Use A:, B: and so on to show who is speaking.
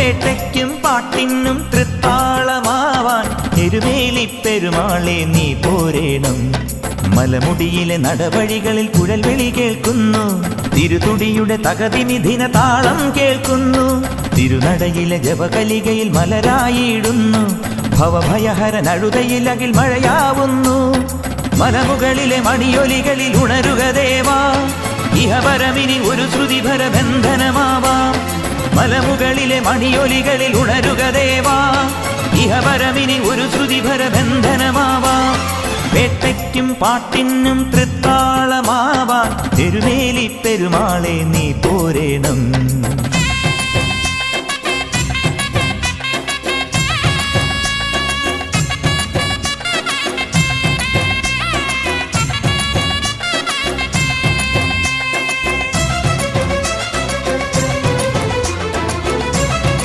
A: വേട്ടയ്ക്കും പാട്ടിനും തൃത്താളമാവാൻ എരുമേലി പെരുമാളെ നീ പോരേണം. മലമുടിയിലെ നടവഴികളിൽ കുഴൽവിളി കേൾക്കുന്നു, തിരുതുടിയുടെ തകതിനിധിന താളം കേൾക്കുന്നു. തിരുനടയിലെ ജപകലികയിൽ മലരായിടുന്നു, ഭവഭയഹരനഴുതയിൽ അകിൽ മഴയാവുന്നു. മലമുകളിലെ മണിയൊലികളിൽ ഉണരുക ദേവാ, ഇഹപരമിനി ഒരു ശ്രുതിഭര ബന്ധനമാവാം. മലമുകളിലെ മണിയൊലികളിൽ ഉണരുക ദേവാ, ഇഹപരമിനി ഒരു ശ്രുതിഭര ബന്ധനമാവാം. വേട്ടയ്ക്കും പാട്ടിനും തൃത്താളമാവാൻ എരുമേലി പെരുമാളെ നീ പോരേണം.